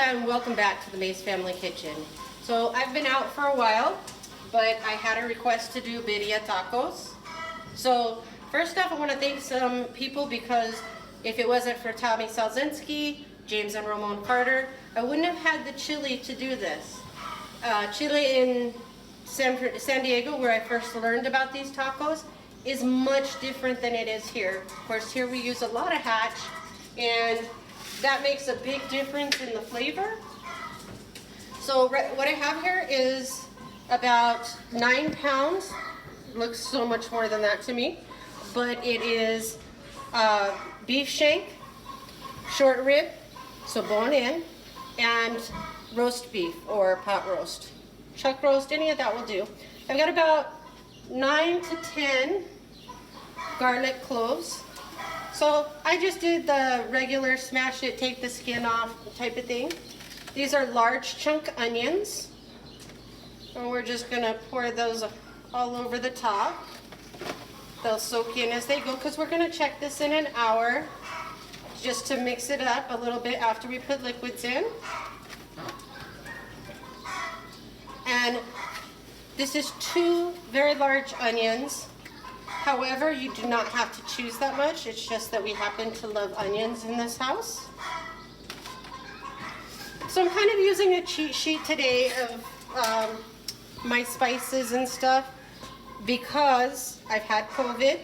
and welcome back to the Mace Family Kitchen. So I've been out for a while, but I had a request to do Birria Tacos. So first off, I want to thank some people because if it wasn't for Tommy Salzinski, James and Ramon Carter, I wouldn't have had the chili to do this. Chili in San Diego, where I first learned about these tacos, is much different than it is here. Of course, here we use a lot of hatch, and that makes a big difference in the flavor. So what I have here is about 9 pounds. Looks so much more than that to me, but it is beef shank, short rib, so bone in, and roast beef or pot roast. Chuck roast, any of that will do. I've got about 9 to 10 garlic cloves. So I just did the regular smash it, take the skin off type of thing. These are large chunk onions. And we're just gonna pour those all over the top. They'll soak in as they go because we're gonna check this in an hour just to mix it up a little bit after we put liquids in. And this is 2 very large onions. However, you do not have to choose that much. It's just that we happen to love onions in this house. So I'm kind of using a cheat sheet today of my spices and stuff because I've had COVID.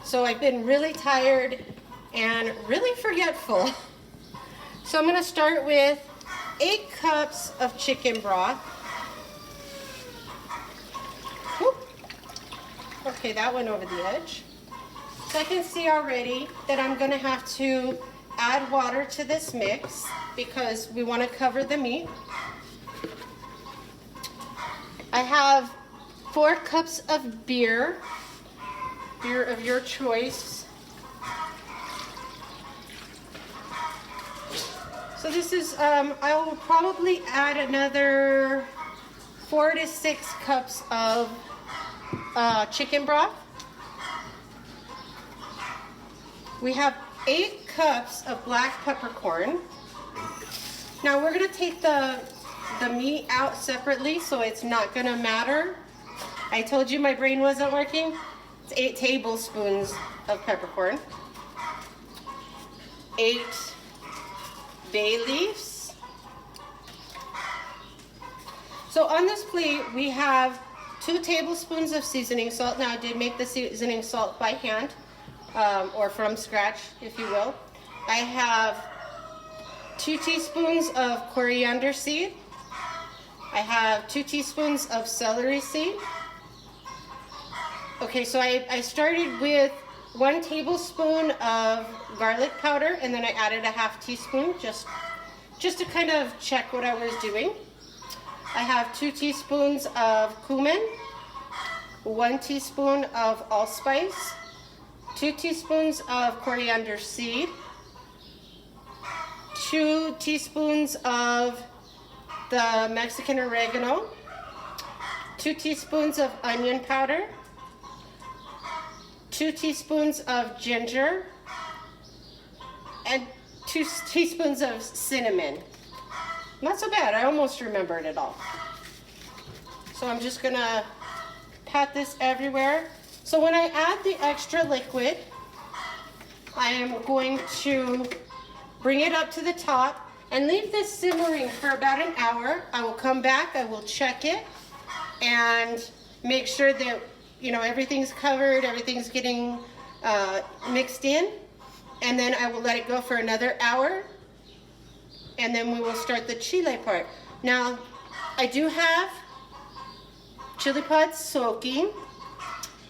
So I've been really tired and really forgetful. So I'm going to start with 8 cups of chicken broth. Okay, that went over the edge. So I can see already that I'm gonna have to add water to this mix because we wanna cover the meat. I have 4 cups of beer of your choice. So this is, I will probably add another 4 to 6 cups of chicken broth. We have 8 cups of black peppercorn. Now we're gonna take the meat out separately, so it's not gonna matter. I told you my brain wasn't working. It's 8 tablespoons of peppercorn. 8 bay leaves. So on this plate we have 2 tablespoons of seasoning salt. Now I did make the seasoning salt by hand, or from scratch, if you will. I have 2 teaspoons of coriander seed. I have 2 teaspoons of celery seed. Okay, so I started with 1 tablespoon of garlic powder, and then I added a ½ teaspoon just to kind of check what I was doing. I have 2 teaspoons of cumin, 1 teaspoon of allspice, 2 teaspoons of coriander seed, 2 teaspoons of the Mexican oregano, 2 teaspoons of onion powder, 2 teaspoons of ginger, and 2 teaspoons of cinnamon. Not so bad, I almost remembered it all. So I'm just gonna pat this everywhere. So when I add the extra liquid, I am going to bring it up to the top and leave this simmering for about an hour. I will come back, I will check it and make sure that, you know, everything's covered, everything's getting mixed in, and then I will let it go for another hour. And then we will start the chile part. Now, I do have chili pods soaking.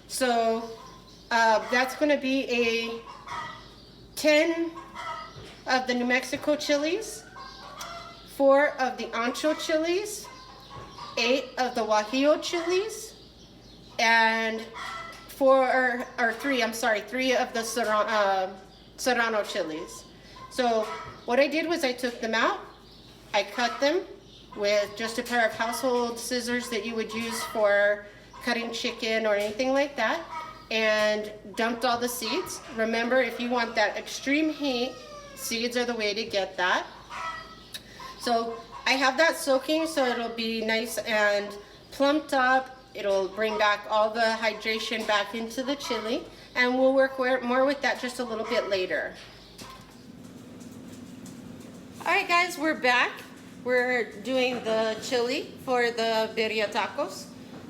So that's gonna be a 10 of the New Mexico chilies, 4 of the Ancho chilies, 8 of the Gujullos chilies, and 3 of the Serrano chilies. So what I did was I took them out, I cut them with just a pair of household scissors that you would use for cutting chicken or anything like that, and dumped all the seeds. Remember, if you want that extreme heat, seeds are the way to get that. So I have that soaking so it'll be nice and plumped up. It'll bring back all the hydration back into the chili, and we'll work more with that just a little bit later. All right guys, we're back. We're doing the chili for the Birria Tacos.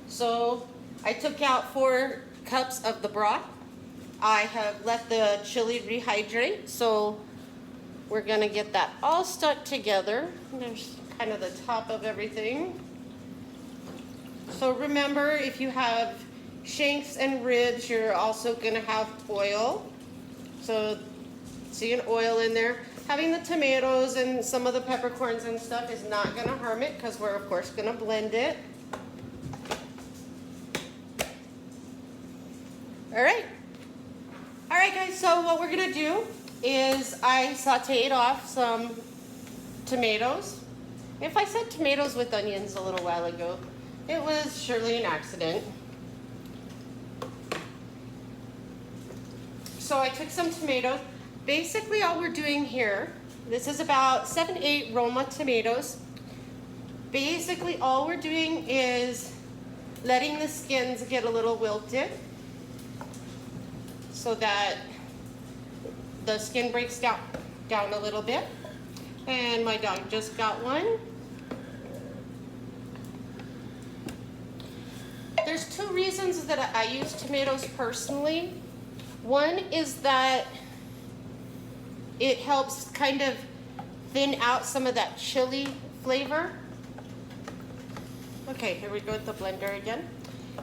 So I took out 4 cups of the broth. I have let the chili rehydrate, so we're gonna get that all stuck together. There's kind of the top of everything. So remember, if you have shanks and ribs, you're also gonna have oil. So see an oil in there. Having the tomatoes and some of the peppercorns and stuff is not gonna harm it because we're of course gonna blend it. All right guys, so what we're gonna do is I sauteed off some tomatoes. If I said tomatoes with onions a little while ago, it was surely an accident. So I took some tomatoes. Basically all we're doing here, this is about 7-8 Roma tomatoes. Basically all we're doing is letting the skins get a little wilted so that the skin breaks down a little bit. And my dog just got one. There's 2 reasons that I use tomatoes personally. One is that it helps kind of thin out some of that chili flavor. Okay, here we go with the blender again.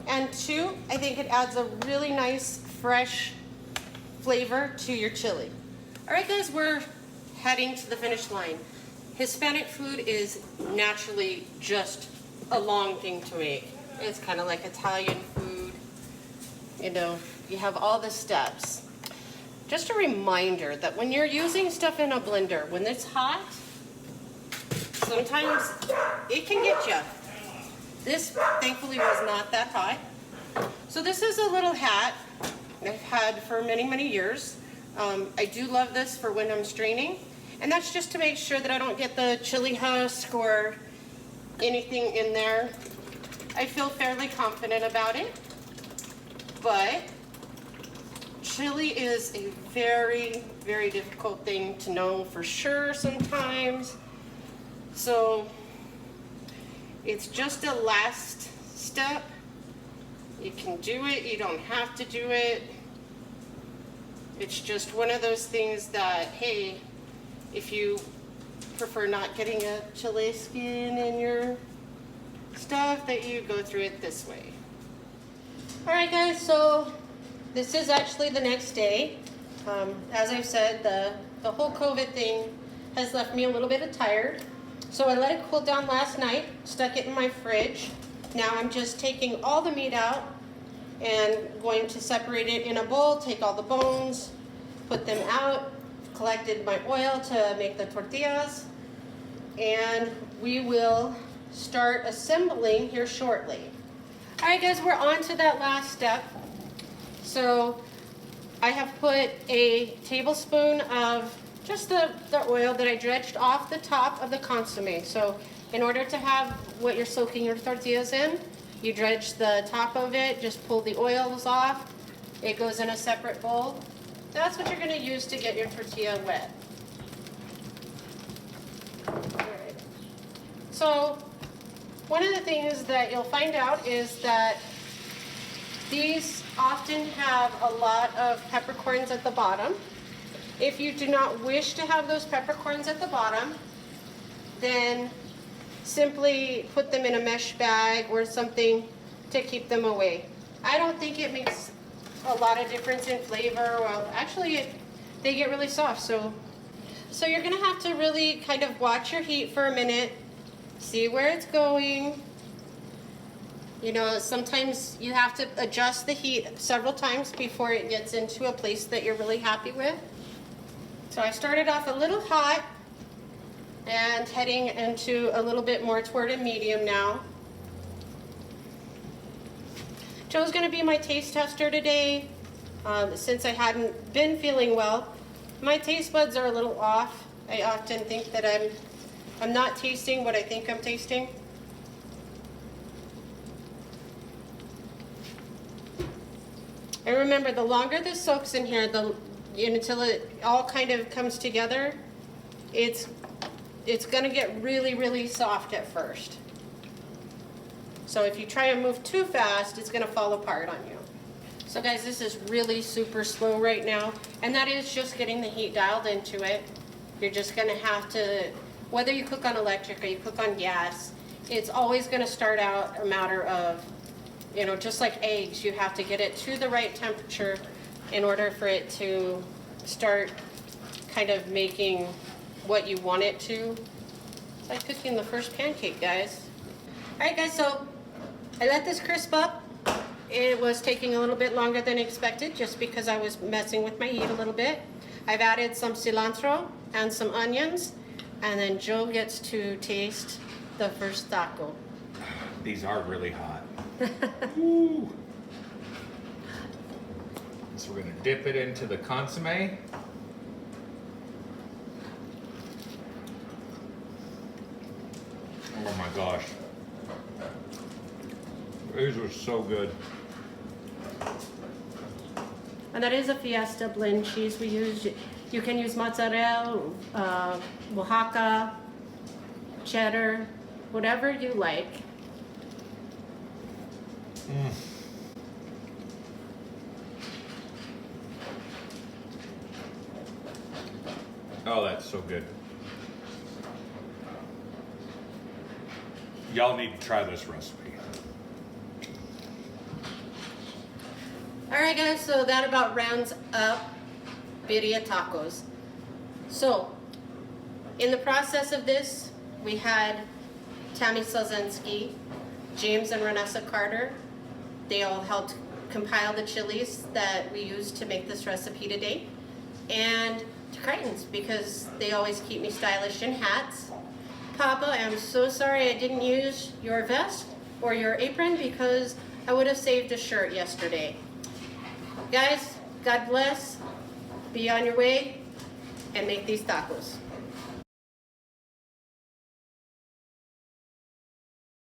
And 2, I think it adds a really nice fresh flavor to your chili. All right guys, we're heading to the finish line. Hispanic food is naturally just a long thing to make. It's kind of like Italian food. You know, you have all the steps. Just a reminder that when you're using stuff in a blender, when it's hot, sometimes it can get you. This thankfully was not that hot. So this is a little hat I've had for many, many years. I do love this for when I'm straining. And that's just to make sure that I don't get the chili husk or anything in there. I feel fairly confident about it, but chili is a very, very difficult thing to know for sure sometimes. So it's just a last step. You can do it, you don't have to do it. It's just one of those things that, hey, if you prefer not getting a chili skin in your stuff, that you go through it this way. All right guys, so this is actually the next day. As I've said, the whole COVID thing has left me a little bit tired. So I let it cool down last night, stuck it in my fridge. Now I'm just taking all the meat out and going to separate it in a bowl, take all the bones, put them out, collected my oil to make the tortillas, and we will start assembling here shortly. All right guys, we're on to that last step. So I have put a tablespoon of just the oil that I dredged off the top of the consomme. So in order to have what you're soaking your tortillas in, you dredge the top of it, just pull the oils off. It goes in a separate bowl. That's what you're gonna use to get your tortilla wet. All right. So one of the things that you'll find out is that these often have a lot of peppercorns at the bottom. If you do not wish to have those peppercorns at the bottom, then simply put them in a mesh bag or something to keep them away. I don't think it makes a lot of difference in flavor. Well, actually, they get really soft. So you're gonna have to really kind of watch your heat for a minute, see where it's going. You know, sometimes you have to adjust the heat several times before it gets into a place that you're really happy with. So I started off a little hot and heading into a little bit more toward a medium now. Joe's gonna be my taste tester today. Since I hadn't been feeling well, my taste buds are a little off. I often think that I'm I'm not tasting what I think I'm tasting. And remember, the longer this soaks in here, until it all kind of comes together, it's gonna get really, really soft at first. So if you try and move too fast, it's gonna fall apart on you. So guys, this is really super slow right now, and that is just getting the heat dialed into it. You're just gonna have to, whether you cook on electric or you cook on gas, it's always gonna start out a matter of, you know, just like eggs, you have to get it to the right temperature in order for it to start kind of making what you want it to. It's like cooking the first pancake, guys. All right, guys, so I let this crisp up. It was taking a little bit longer than expected just because I was messing with my heat a little bit. I've added some cilantro and some onions, and then Joe gets to taste the first taco. These are really hot. Ooh. So we're gonna dip it into the consommé. Oh my gosh. These are so good. And that is a Fiesta blend cheese we use. You can use mozzarella, Oaxaca, cheddar, whatever you like. Mm. Oh, that's so good. Y'all need to try this recipe. All right, guys, so that about rounds up Birria Tacos. So, in the process of this, we had Tammy Selzensky, James and Renessa Carter. They all helped compile the chilies that we used to make this recipe today. And to Crichtons, because they always keep me stylish in hats. Papa, I'm so sorry I didn't use your vest or your apron because I would have saved a shirt yesterday. Guys, God bless, be on your way, and make these tacos.